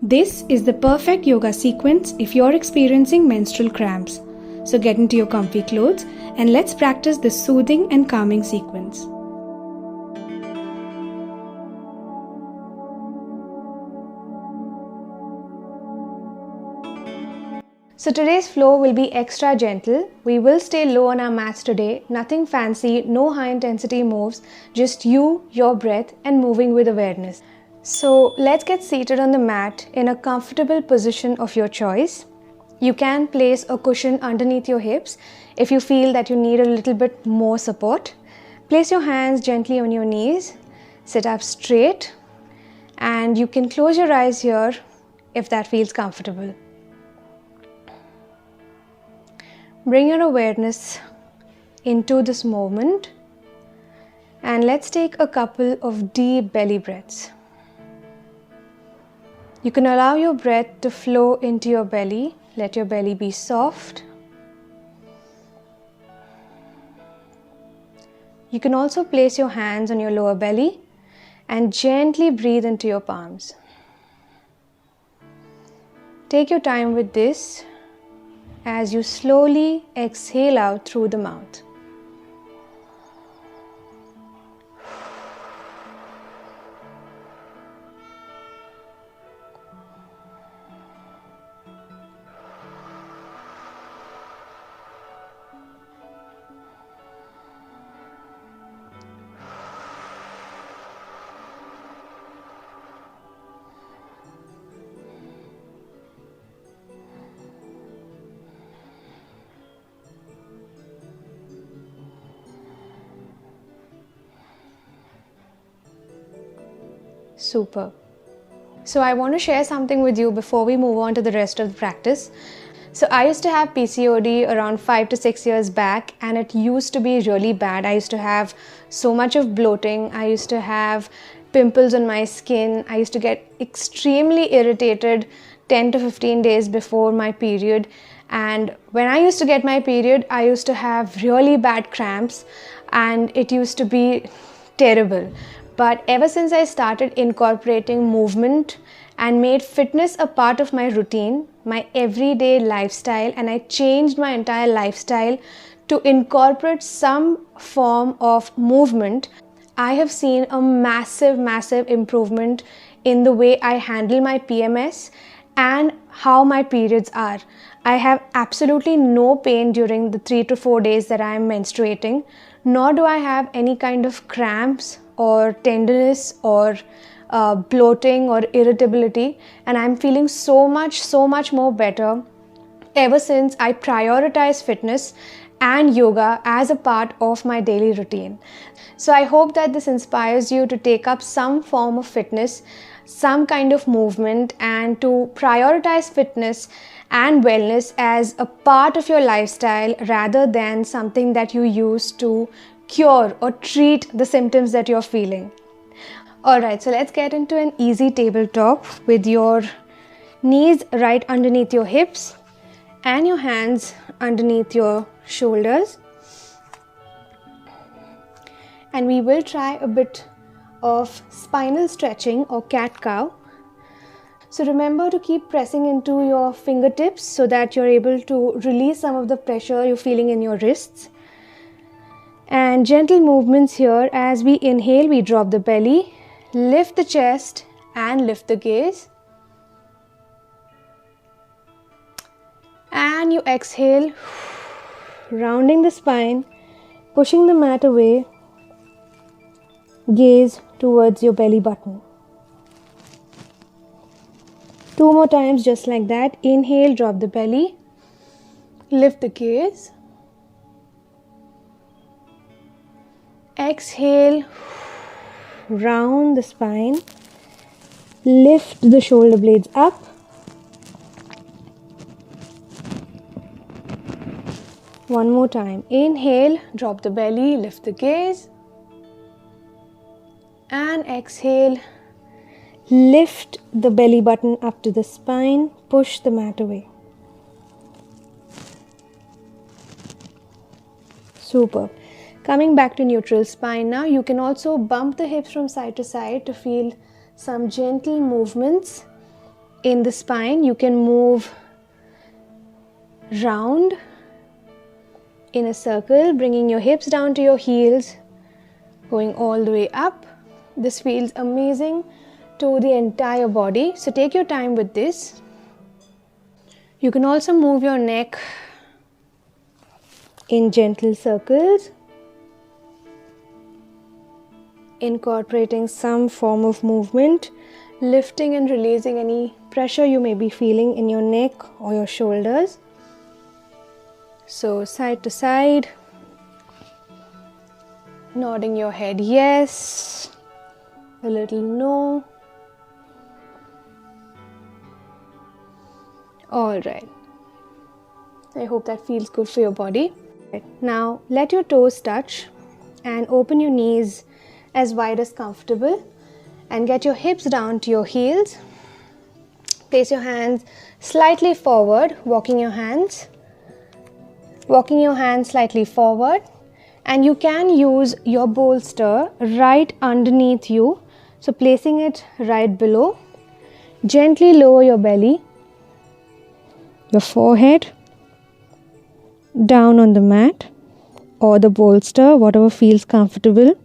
This is the perfect yoga sequence if you're experiencing menstrual cramps. So get into your comfy clothes and let's practice this soothing and calming sequence. So today's flow will be extra gentle. We will stay low on our mats today. Nothing fancy, no high intensity moves, just you, your breath and moving with awareness. So let's get seated on the mat in a comfortable position of your choice. You can place a cushion underneath your hips if you feel that you need a little bit more support. Place your hands gently on your knees, sit up straight, and you can close your eyes here if that feels comfortable. Bring your awareness into this moment and let's take a couple of deep belly breaths. You can allow your breath to flow into your belly. Let your belly be soft. You can also place your hands on your lower belly and gently breathe into your palms. Take your time with this as you slowly exhale out through the mouth. Super. So I want to share something with you before we move on to the rest of the practice. So I used to have PCOD around 5 to 6 years back and it used to be really bad. I used to have so much of bloating. I used to have pimples on my skin. I used to get extremely irritated 10 to 15 days before my period. And when I used to get my period, I used to have really bad cramps and it used to be terrible. But ever since I started incorporating movement and made fitness a part of my routine, my everyday lifestyle, and I changed my entire lifestyle to incorporate some form of movement, I have seen a massive improvement in the way I handle my PMS and how my periods are. I have absolutely no pain during the 3 to 4 days that I am menstruating, nor do I have any kind of cramps or tenderness or bloating or irritability, and I'm feeling so much more better ever since I prioritize fitness and yoga as a part of my daily routine. So I hope that this inspires you to take up some form of fitness, some kind of movement, and to prioritize fitness and wellness as a part of your lifestyle rather than something that you use to cure or treat the symptoms that you're feeling. Alright, so let's get into an easy tabletop with your knees right underneath your hips and your hands underneath your shoulders. And we will try a bit of spinal stretching or cat-cow. So remember to keep pressing into your fingertips so that you're able to release some of the pressure you're feeling in your wrists. And gentle movements here. As we inhale, we drop the belly, lift the chest and lift the gaze. And you exhale, rounding the spine, pushing the mat away, gaze towards your belly button. 2 more times just like that. Inhale, drop the belly, lift the gaze. Exhale, round the spine, lift the shoulder blades up. One more time. Inhale, drop the belly, lift the gaze. And exhale, lift the belly button up to the spine, push the mat away. Super. Coming back to neutral spine now, you can also bump the hips from side to side to feel some gentle movements in the spine. You can move round in a circle, bringing your hips down to your heels, going all the way up. This feels amazing to the entire body, so take your time with this. You can also move your neck in gentle circles, incorporating some form of movement, lifting and releasing any pressure you may be feeling in your neck or your shoulders. So side to side, nodding your head yes, a little no. All right. I hope that feels good for your body. Now let your toes touch and open your knees as wide as comfortable and get your hips down to your heels. Place your hands slightly forward, walking your hands slightly forward, and you can use your bolster right underneath you, so placing it right below. Gently lower your belly, your forehead down on the mat or the bolster, whatever feels comfortable.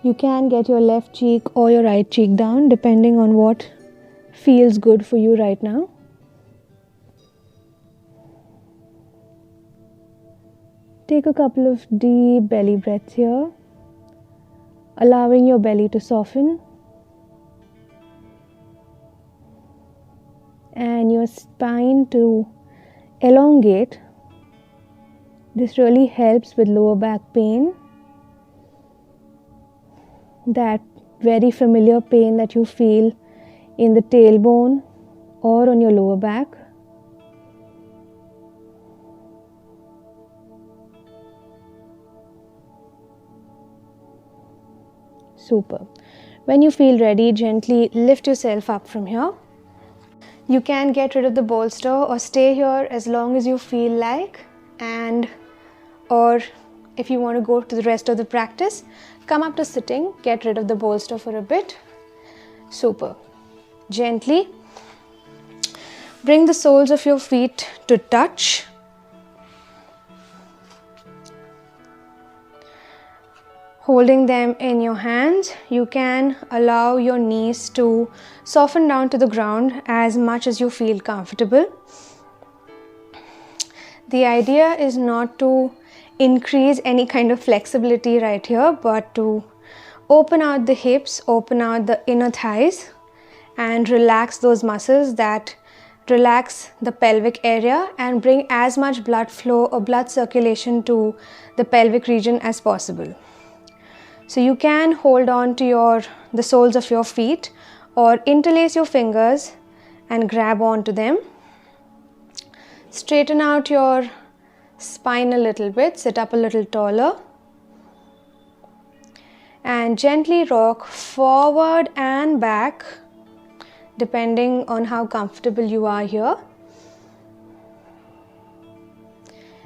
You can get your left cheek or your right cheek down depending on what feels good for you right now. Take a couple of deep belly breaths here, allowing your belly to soften and your spine to elongate. This really helps with lower back pain, that very familiar pain that you feel in the tailbone or on your lower back. Super. When you feel ready, gently lift yourself up from here. You can get rid of the bolster or stay here as long as you feel like, or if you want to go to the rest of the practice, come up to sitting, get rid of the bolster for a bit. Super. Gently bring the soles of your feet to touch. Holding them in your hands, you can allow your knees to soften down to the ground as much as you feel comfortable. The idea is not to increase any kind of flexibility right here, but to open out the hips, open out the inner thighs, and relax those muscles that relax the pelvic area and bring as much blood flow or blood circulation to the pelvic region as possible. So you can hold on to the soles of your feet or interlace your fingers and grab onto them. Straighten out your spine a little bit, sit up a little taller, and gently rock forward and back depending on how comfortable you are here.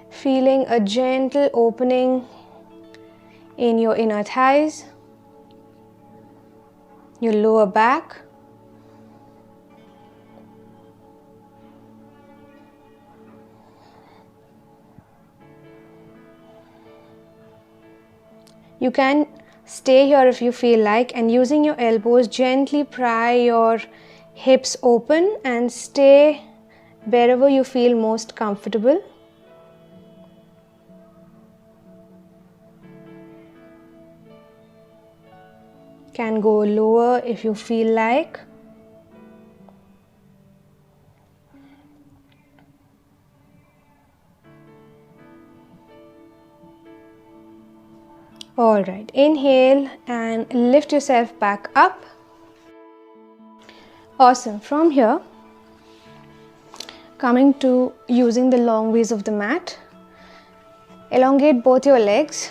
Feeling a gentle opening in your inner thighs, your lower back, you can stay here if you feel like, and using your elbows gently pry your hips open and stay wherever you feel most comfortable. Can go lower if you feel like. All right, inhale and lift yourself back up. Awesome. From here, coming to using the long ways of the mat, elongate both your legs.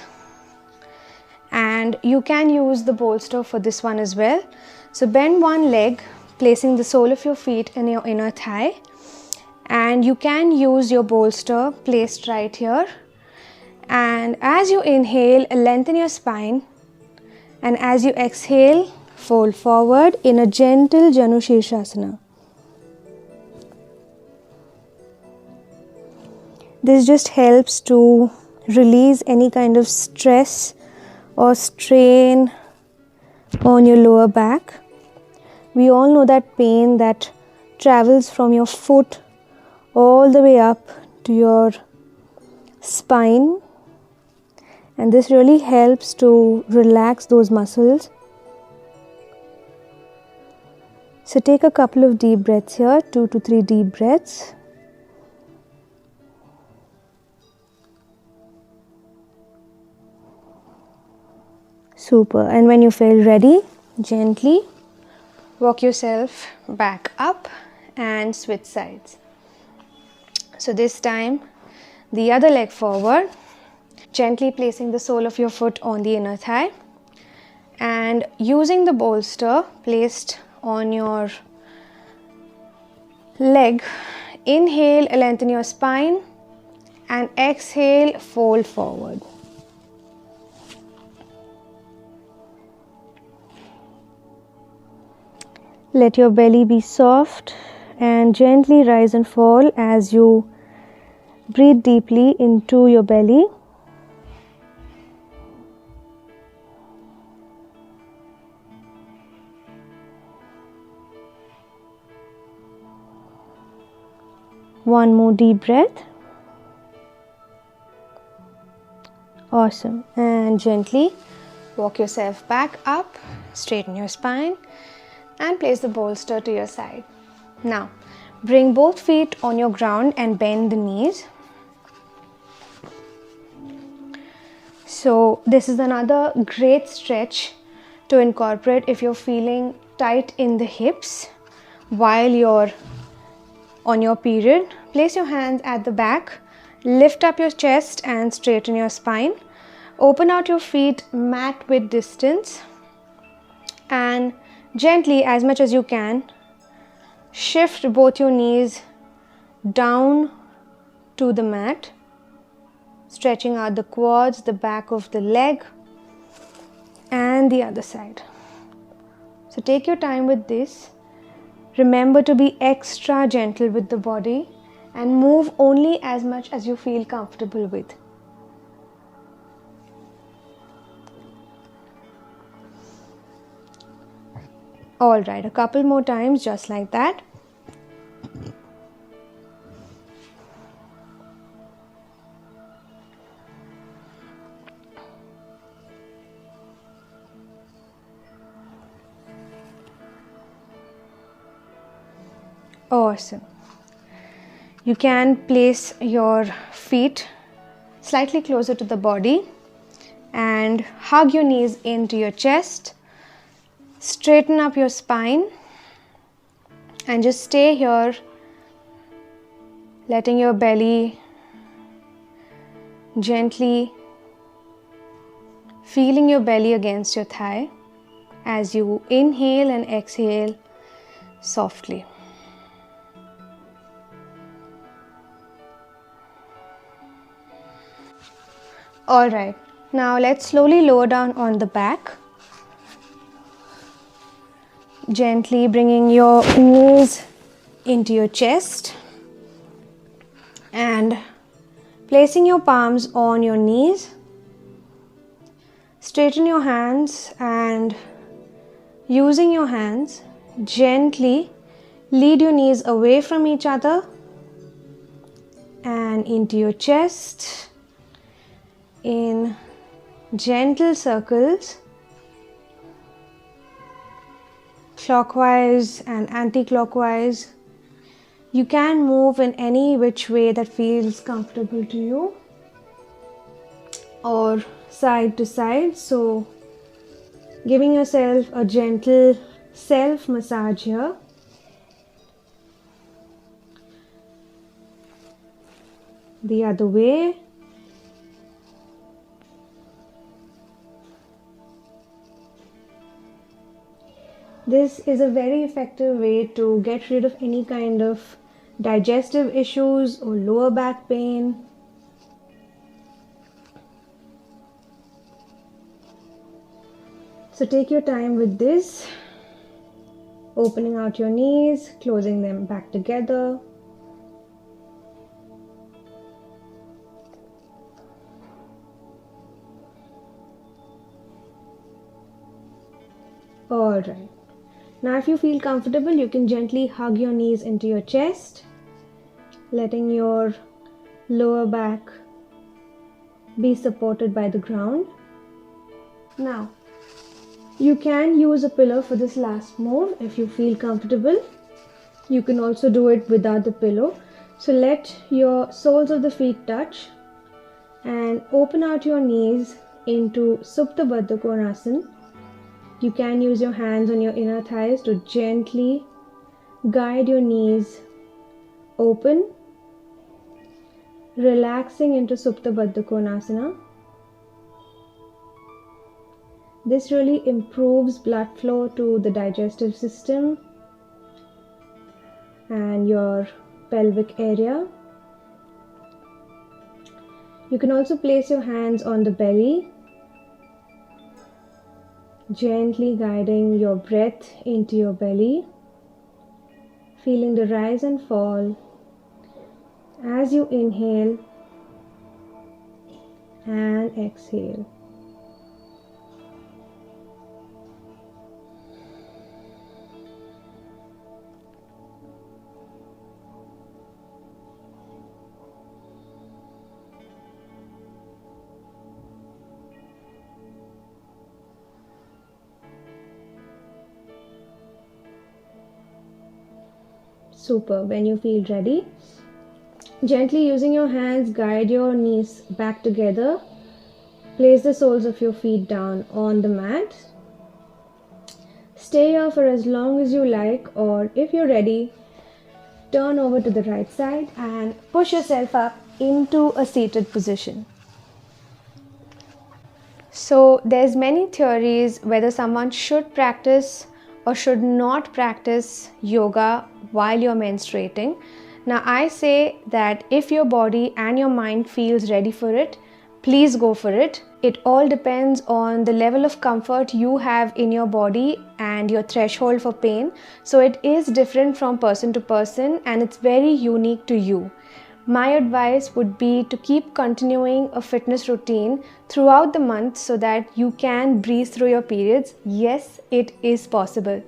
And you can use the bolster for this one as well. So bend one leg, placing the sole of your feet in your inner thigh, and you can use your bolster placed right here. And as you inhale, lengthen your spine And as you exhale, fold forward in a gentle Janu Shirshasana. This just helps to release any kind of stress or strain on your lower back. We all know that pain that travels from your foot all the way up to your spine, and this really helps to relax those muscles. So take a couple of deep breaths here, 2 to 3 deep breaths. Super. And when you feel ready, gently walk yourself back up and switch sides. So this time, the other leg forward, gently placing the sole of your foot on the inner thigh and using the bolster placed on your leg. Inhale, lengthen your spine, and exhale, fold forward. Let your belly be soft and gently rise and fall as you breathe deeply into your belly. One more deep breath. Awesome. And gently walk yourself back up, straighten your spine, and place the bolster to your side. Now, bring both feet on your ground and bend the knees. So, this is another great stretch to incorporate if you're feeling tight in the hips while you're on your period. Place your hands at the back, lift up your chest and straighten your spine. Open out your feet mat width distance and gently, as much as you can, shift both your knees down to the mat, stretching out the quads, the back of the leg, and the other side. So take your time with this. Remember to be extra gentle with the body and move only as much as you feel comfortable with. Alright, a couple more times just like that. Awesome. You can place your feet slightly closer to the body and hug your knees into your chest. Straighten up your spine and just stay here, letting your belly gently, feeling your belly against your thigh as you inhale and exhale softly. Alright, now let's slowly lower down on the back. Gently bringing your knees into your chest and placing your palms on your knees. Straighten your hands and using your hands, gently lead your knees away from each other and into your chest in gentle circles, clockwise and anti-clockwise. You can move in any which way that feels comfortable to you, or side to side. So giving yourself a gentle self massage here. The other way. This is a very effective way to get rid of any kind of digestive issues or lower back pain. So take your time with this, opening out your knees, closing them back together. Alright. Now if you feel comfortable, you can gently hug your knees into your chest, letting your lower back be supported by the ground. Now, you can use a pillow for this last move if you feel comfortable. You can also do it without the pillow. So let your soles of the feet touch and open out your knees into Supta Baddha Konasana. You can use your hands on your inner thighs to gently guide your knees open, relaxing into Supta Baddha Konasana. This really improves blood flow to the digestive system and your pelvic area. You can also place your hands on the belly, gently guiding your breath into your belly, feeling the rise and fall as you inhale and exhale. Super. When you feel ready, gently using your hands, guide your knees back together. Place the soles of your feet down on the mat. Stay here for as long as you like, or if you're ready, turn over to the right side and push yourself up into a seated position. So there's many theories whether someone should practice or should not practice yoga while you're menstruating. Now I say that if your body and your mind feels ready for it, please go for it. It all depends on the level of comfort you have in your body and your threshold for pain. So it is different from person to person and it's very unique to you. My advice would be to keep continuing a fitness routine throughout the month so that you can breeze through your periods. Yes, it is possible.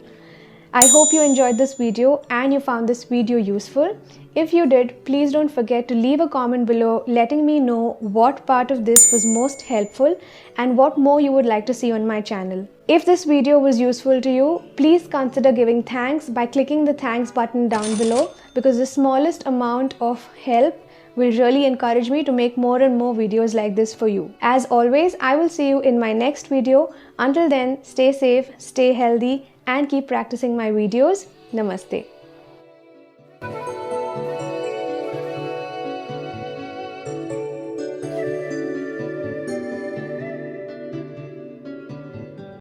I hope you enjoyed this video and you found this video useful. If you did, please don't forget to leave a comment below letting me know what part of this was most helpful and what more you would like to see on my channel. If this video was useful to you, please consider giving thanks by clicking the thanks button down below, because the smallest amount of help will really encourage me to make more and more videos like this for you. As always, I will see you in my next video. Until then, stay safe, stay healthy, and keep practicing my videos. Namaste.